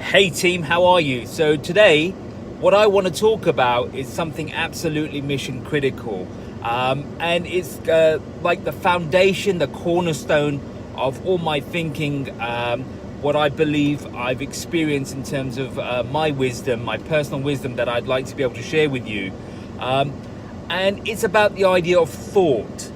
Hey team, how are you? So today, what I want to talk about is something absolutely mission critical. And it's like the foundation, the cornerstone of all my thinking, what I believe I've experienced in terms of my wisdom, my personal wisdom that I'd like to be able to share with you. And it's about the idea of thought.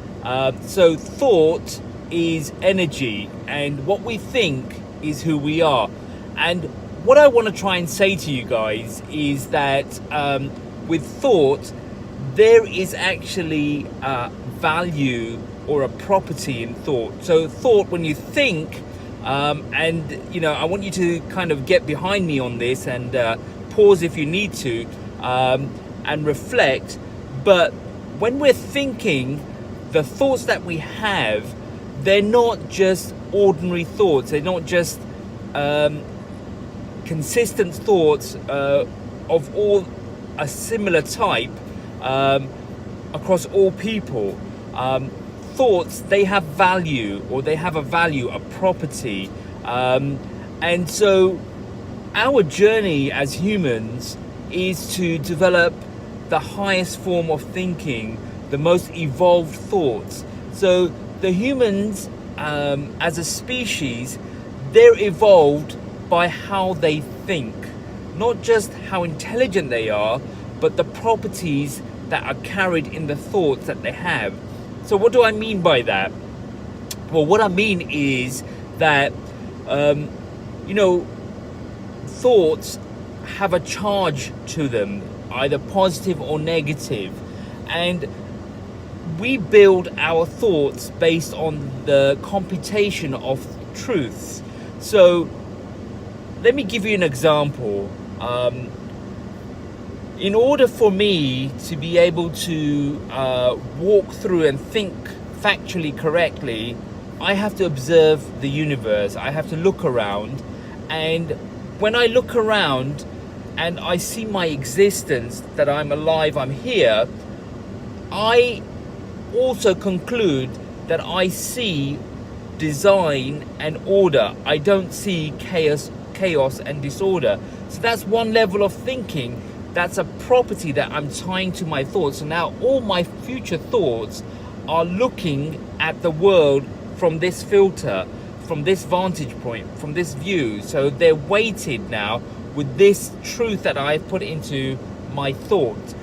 So thought is energy, and what we think is who we are. And what I want to try and say to you guys is that with thought, there is actually value or a property in thought. So thought, when you think, and I want you to kind of get behind me on this and pause if you need to, and reflect. But when we're thinking, the thoughts that we have, they're not just ordinary thoughts. They're not just consistent thoughts of all a similar type across all people. Thoughts, they have value, or they have a property. And so our journey as humans is to develop the highest form of thinking, the most evolved thoughts. So the humans, as a species, they're evolved by how they think, not just how intelligent they are, but the properties that are carried in the thoughts that they have. So what do I mean by that? Well, what I mean is that thoughts have a charge to them, either positive or negative, and we build our thoughts based on the computation of truths. So let me give you an example. In order for me to be able to walk through and think factually correctly, I have to observe the universe. I have to look around, and when I look around and I see my existence, that I'm alive, I'm here, I also conclude that I see design and order. I don't see chaos and disorder. So that's one level of thinking. That's a property that I'm tying to my thoughts. So now all my future thoughts are looking at the world from this filter, from this vantage point, from this view. So they're weighted now with this truth that I've put into my thought.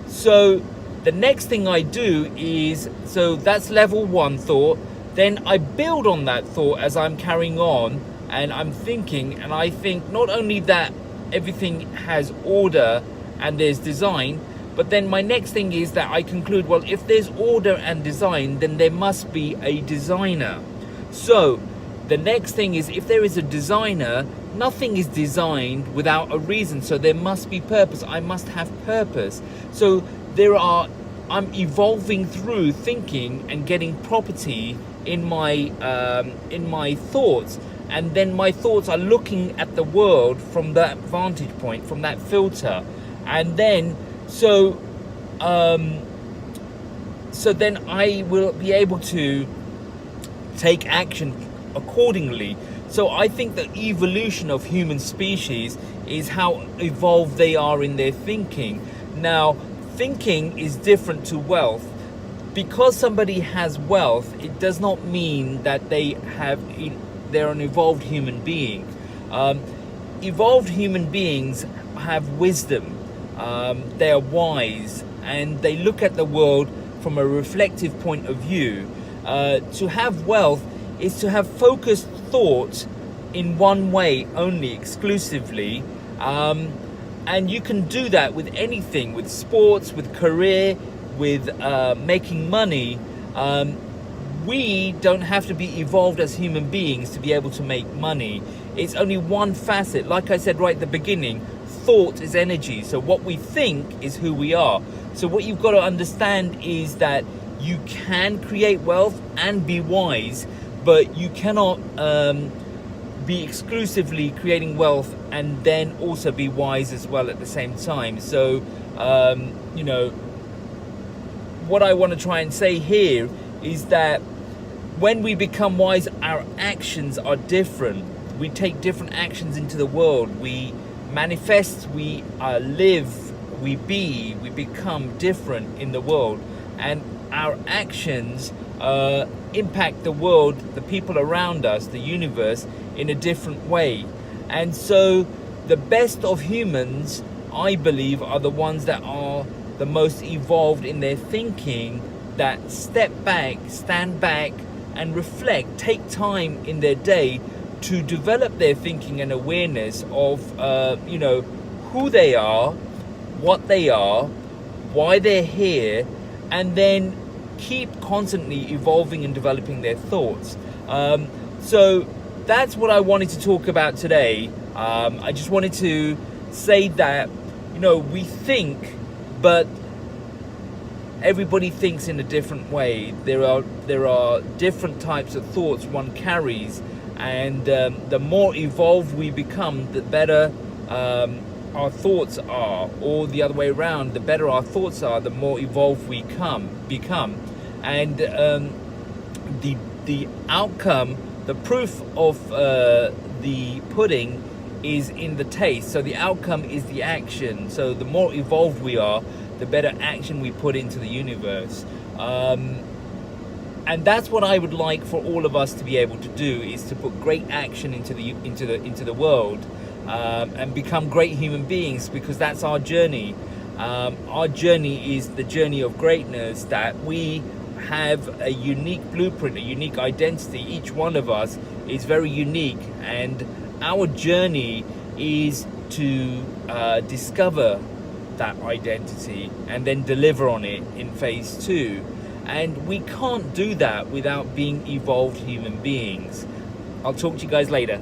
So the next thing I do is, so that's level one thought. Then I build on that thought as I'm carrying on, and I'm thinking, and I think not only that everything has order and there's design, but then my next thing is that I conclude, well, if there's order and design, then there must be a designer. So the next thing is, if there is a designer, nothing is designed without a reason. So there must be purpose. I must have purpose. So I'm evolving through thinking and getting property in my thoughts, and then my thoughts are looking at the world from that vantage point, from that filter, and then so then I will be able to take action accordingly. So I think the evolution of human species is how evolved they are in their thinking. Now, thinking is different to wealth. Because somebody has wealth, it does not mean that they're an evolved human being. Evolved human beings have wisdom. They are wise, and they look at the world from a reflective point of view. To have wealth is to have focused thought in one way only, exclusively. And you can do that with anything, with sports, with career, with making money. We don't have to be evolved as human beings to be able to make money. It's only one facet. Like I said right at the beginning, thought is energy. So what we think is who we are. So what you've got to understand is that you can create wealth and be wise, but you cannot be exclusively creating wealth and then also be wise as well at the same time. So what I want to try and say here is that when we become wise, our actions are different. we take different actions into the world. We manifest, we live, we be, we become different in the world, and our actions impact the world, the people around us, the universe, in a different way. And so the best of humans, I believe, are the ones that are the most evolved in their thinking, that step back, stand back and reflect, take time in their day to develop their thinking and awareness of who they are, what they are, why they're here, and then keep constantly evolving and developing their thoughts. So that's what I wanted to talk about today. I just wanted to say that, we think, but everybody thinks in a different way. There are different types of thoughts one carries, and the more evolved we become, the better our thoughts are, or the other way around, the better our thoughts are, the more evolved we become. And the outcome, the proof of the pudding is in the taste. So the outcome is the action. So the more evolved we are, the better action we put into the universe. And that's what I would like for all of us to be able to do, is to put great action into the world, and become great human beings, because that's our journey. Our journey is the journey of greatness, that we have a unique blueprint, a unique identity. Each one of us is very unique, and our journey is to discover that identity and then deliver on it in phase 2. And we can't do that without being evolved human beings. I'll talk to you guys later.